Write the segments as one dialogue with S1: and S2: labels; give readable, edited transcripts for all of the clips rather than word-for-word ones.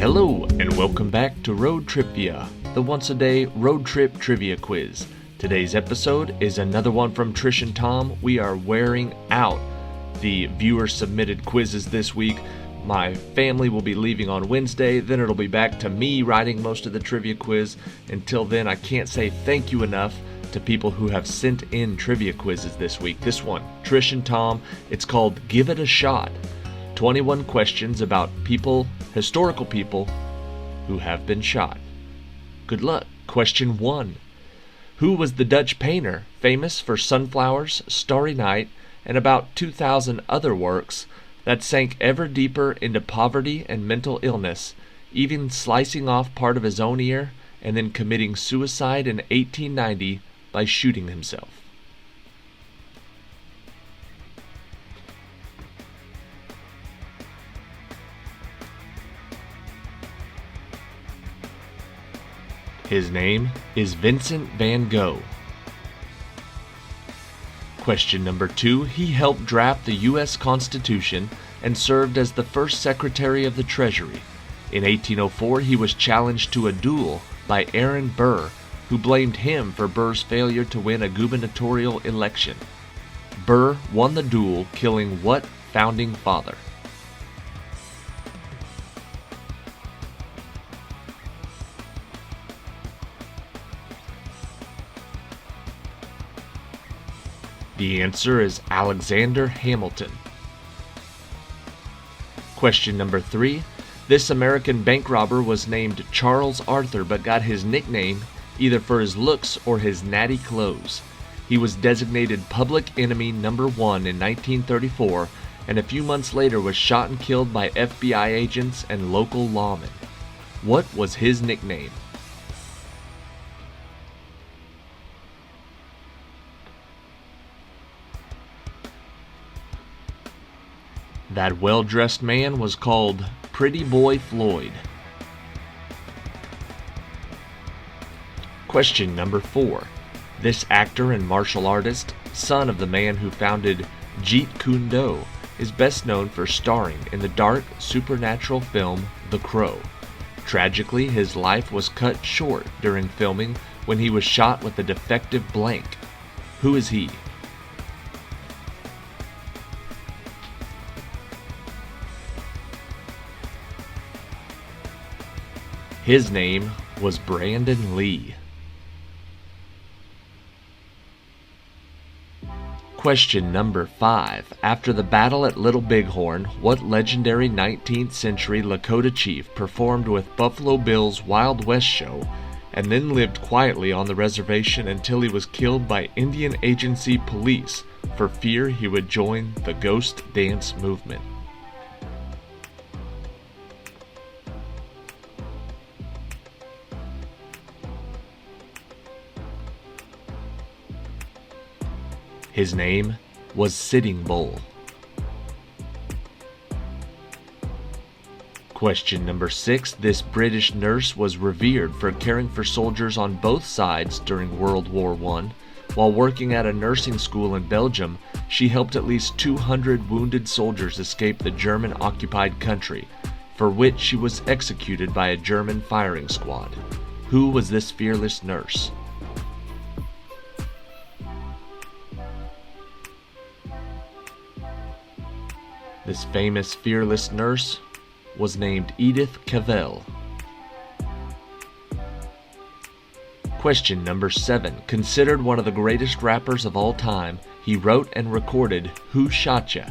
S1: Hello and welcome back to Road TRIpVIA, the once-a-day road trip trivia quiz. Today's episode is another one from Trish and Tom. We are wearing out the viewer-submitted quizzes this week. My family will be leaving on Wednesday, then it'll be back to me writing most of the trivia quiz. Until then, I can't say thank you enough to people who have sent in trivia quizzes this week. This one, Trish and Tom, it's called Give It a Shot. 21 questions about people, historical people, who have been shot. Good luck. Question 1. Who was the Dutch painter famous for Sunflowers, Starry Night, and about 2,000 other works that sank ever deeper into poverty and mental illness, even slicing off part of his own ear and then committing suicide in 1890 by shooting himself? His name is Vincent van Gogh. Question number 2. He helped draft the U.S. Constitution and served as the first Secretary of the Treasury. In 1804, he was challenged to a duel by Aaron Burr, who blamed him for Burr's failure to win a gubernatorial election. Burr won the duel, killing what founding father? The answer is Alexander Hamilton. Question number 3. This American bank robber was named Charles Arthur but got his nickname either for his looks or his natty clothes. He was designated public enemy number 1 in 1934 and a few months later was shot and killed by FBI agents and local lawmen. What was his nickname? That well-dressed man was called Pretty Boy Floyd. Question number 4. This actor and martial artist, son of the man who founded Jeet Kune Do, is best known for starring in the dark supernatural film The Crow. Tragically, his life was cut short during filming when he was shot with a defective blank. Who is he? His name was Brandon Lee. Question number 5. After the battle at Little Bighorn, what legendary 19th century Lakota chief performed with Buffalo Bill's Wild West show and then lived quietly on the reservation until he was killed by Indian Agency police for fear he would join the ghost dance movement? His name was Sitting Bull. Question number 6. This British nurse was revered for caring for soldiers on both sides during World War I. While working at a nursing school in Belgium, she helped at least 200 wounded soldiers escape the German-occupied country, for which she was executed by a German firing squad. Who was this fearless nurse? This famous fearless nurse was named Edith Cavell. Question number 7. Considered one of the greatest rappers of all time, he wrote and recorded Who Shot Ya?,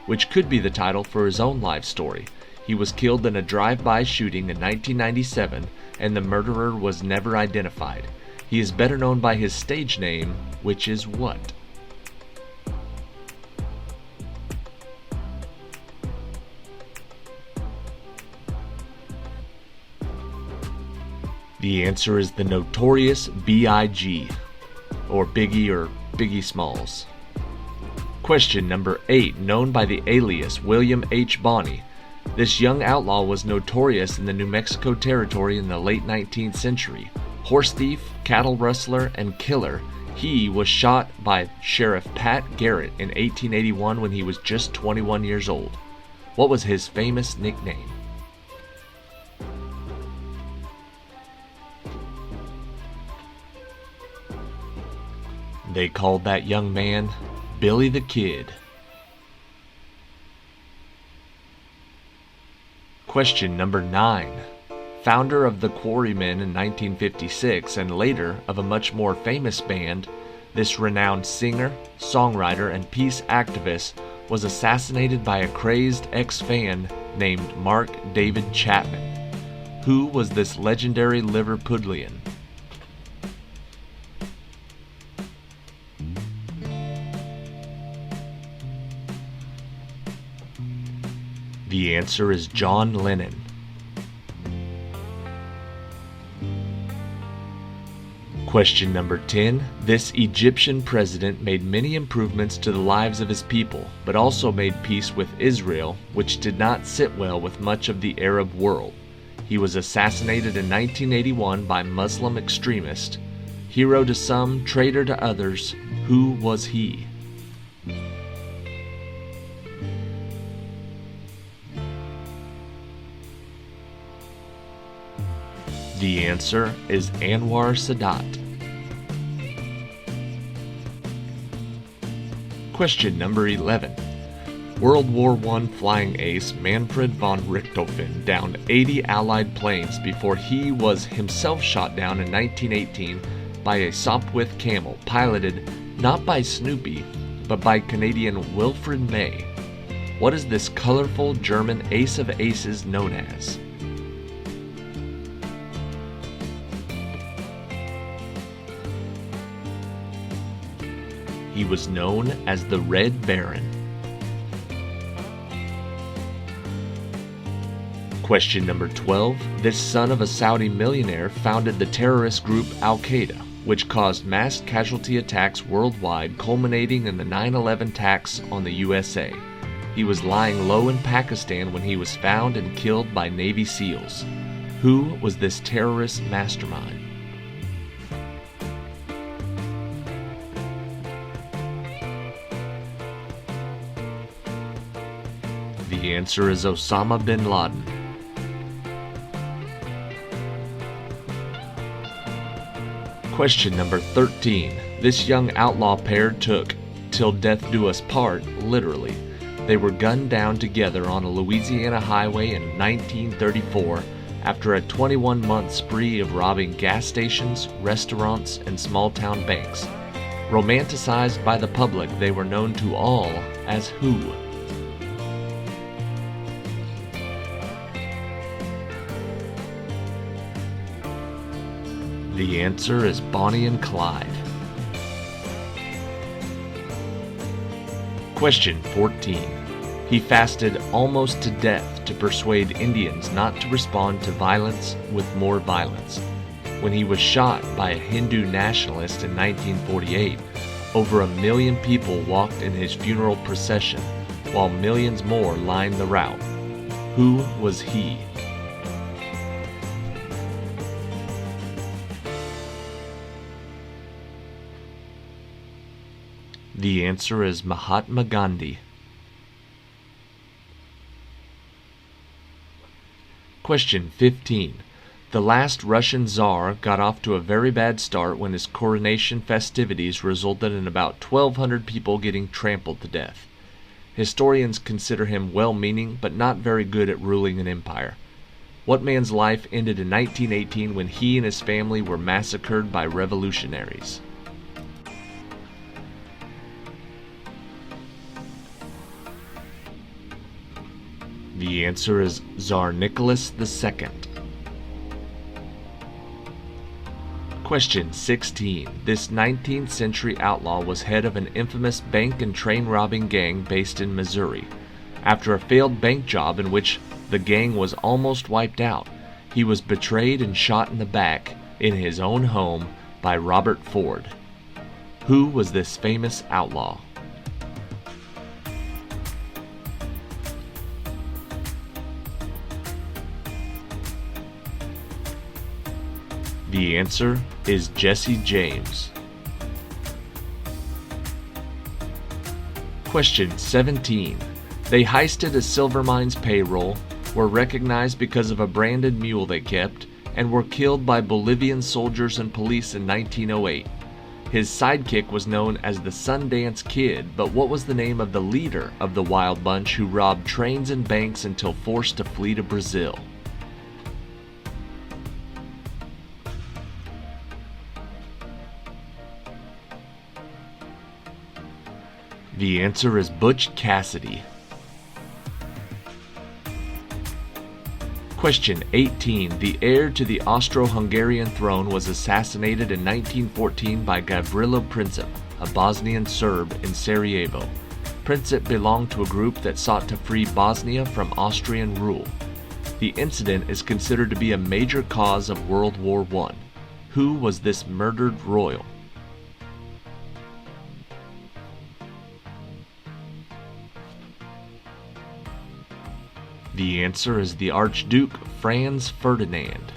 S1: which could be the title for his own life story. He was killed in a drive-by shooting in 1997, and the murderer was never identified. He is better known by his stage name, which is what? The answer is the Notorious B.I.G., or Biggie Smalls. Question number 8. Known by the alias William H. Bonney, this young outlaw was notorious in the New Mexico Territory in the late 19th century. Horse thief, cattle rustler, and killer, he was shot by Sheriff Pat Garrett in 1881 when he was just 21 years old. What was his famous nickname? They called that young man Billy the Kid. Question number 9. Founder of the Quarrymen in 1956 and later of a much more famous band, this renowned singer, songwriter, and peace activist was assassinated by a crazed ex-fan named Mark David Chapman. Who was this legendary Liverpudlian? The answer is John Lennon. Question number 10. This Egyptian president made many improvements to the lives of his people, but also made peace with Israel, which did not sit well with much of the Arab world. He was assassinated in 1981 by Muslim extremists. Hero to some, traitor to others. Who was he? The answer is Anwar Sadat. Question number 11. World War I flying ace Manfred von Richthofen downed 80 Allied planes before he was himself shot down in 1918 by a Sopwith Camel piloted not by Snoopy, but by Canadian Wilfrid May. What is this colorful German ace of aces known as? He was known as the Red Baron. Question number 12. This son of a Saudi millionaire founded the terrorist group Al-Qaeda, which caused mass casualty attacks worldwide, culminating in the 9/11 attacks on the USA. He was lying low in Pakistan when he was found and killed by Navy SEALs. Who was this terrorist mastermind? The answer is Osama bin Laden. Question number 13. This young outlaw pair took "till death do us part" literally. They were gunned down together on a Louisiana highway in 1934 after a 21-month spree of robbing gas stations, restaurants, and small-town banks. Romanticized by the public, they were known to all as who? The answer is Bonnie and Clyde. Question 14. He fasted almost to death to persuade Indians not to respond to violence with more violence. When he was shot by a Hindu nationalist in 1948, over 1 million people walked in his funeral procession, while millions more lined the route. Who was he? The answer is Mahatma Gandhi. Question 15. The last Russian Tsar got off to a very bad start when his coronation festivities resulted in about 1,200 people getting trampled to death. Historians consider him well-meaning but not very good at ruling an empire. What man's life ended in 1918 when he and his family were massacred by revolutionaries? The answer is Tsar Nicholas II. Question 16. This 19th century outlaw was head of an infamous bank and train robbing gang based in Missouri. After a failed bank job in which the gang was almost wiped out, he was betrayed and shot in the back in his own home by Robert Ford. Who was this famous outlaw? The answer is Jesse James. Question 17. They heisted a silver mine's payroll, were recognized because of a branded mule they kept, and were killed by Bolivian soldiers and police in 1908. His sidekick was known as the Sundance Kid, but what was the name of the leader of the Wild Bunch who robbed trains and banks until forced to flee to Brazil? The answer is Butch Cassidy. Question 18. The heir to the Austro-Hungarian throne was assassinated in 1914 by Gavrilo Princip, a Bosnian Serb in Sarajevo. Princip belonged to a group that sought to free Bosnia from Austrian rule. The incident is considered to be a major cause of World War I. Who was this murdered royal? The answer is the Archduke Franz Ferdinand.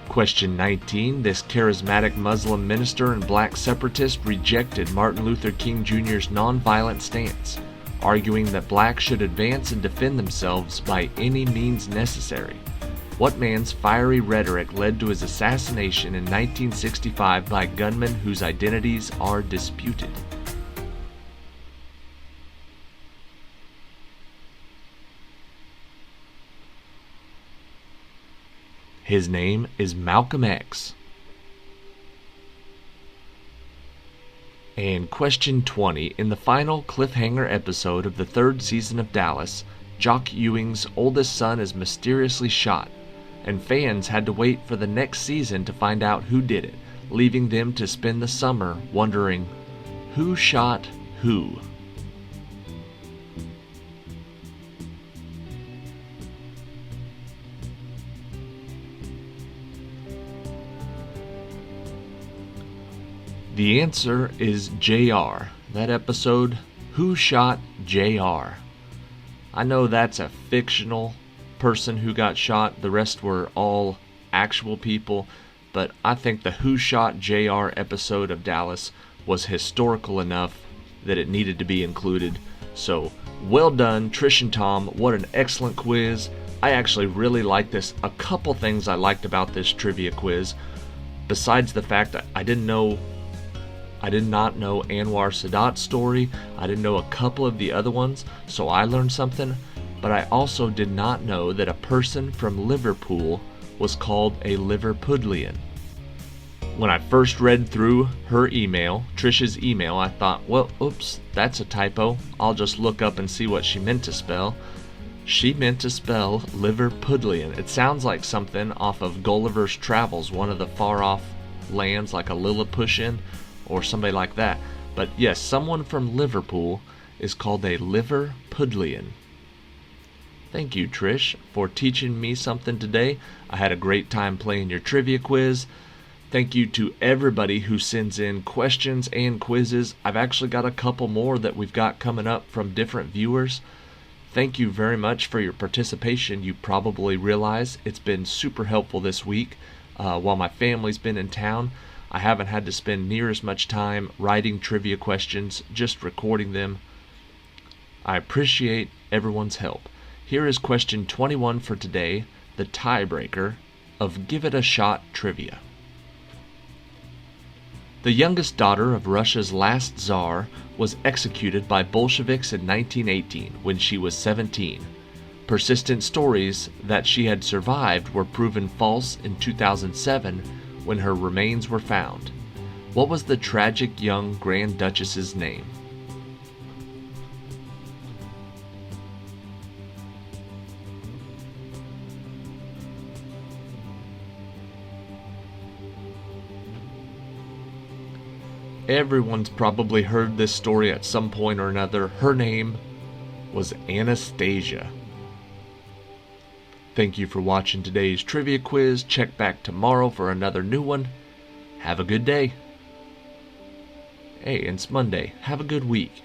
S1: Question 19. This charismatic Muslim minister and black separatist rejected Martin Luther King Jr.'s nonviolent stance, arguing that blacks should advance and defend themselves by any means necessary. What man's fiery rhetoric led to his assassination in 1965 by gunmen whose identities are disputed? His name is Malcolm X. And question 20. In the final cliffhanger episode of the third season of Dallas, Jock Ewing's oldest son is mysteriously shot, and fans had to wait for the next season to find out who did it, leaving them to spend the summer wondering, who shot who? The answer is JR. That episode, Who Shot JR? I know that's a fictional person who got shot. The rest were all actual people. But I think the Who Shot JR episode of Dallas was historical enough that it needed to be included. So, well done, Trish and Tom. What an excellent quiz. I actually really liked this. A couple things I liked about this trivia quiz, besides the fact that I did not know Anwar Sadat's story. I didn't know a couple of the other ones, so I learned something. But I also did not know that a person from Liverpool was called a Liverpudlian. When I first read through her email, Trish's email, I thought, well, oops, that's a typo. I'll just look up and see what she meant to spell. She meant to spell Liverpudlian. It sounds like something off of Gulliver's Travels, one of the far-off lands, like a Lilliputian or somebody like that. But yes, someone from Liverpool is called a Liverpudlian. Thank you, Trish, for teaching me something today. I had a great time playing your trivia quiz. Thank you to everybody who sends in questions and quizzes. I've actually got a couple more that we've got coming up from different viewers. Thank you very much for your participation. You probably realize it's been super helpful this week. While my family's been in town, I haven't had to spend near as much time writing trivia questions, just recording them. I appreciate everyone's help. Here is question 21 for today, the tiebreaker of Give It a Shot trivia. The youngest daughter of Russia's last Tsar was executed by Bolsheviks in 1918 when she was 17. Persistent stories that she had survived were proven false in 2007 when her remains were found. What was the tragic young Grand Duchess's name? Everyone's probably heard this story at some point or another. Her name was Anastasia. Thank you for watching today's trivia quiz. Check back tomorrow for another new one. Have a good day. Hey, it's Monday. Have a good week.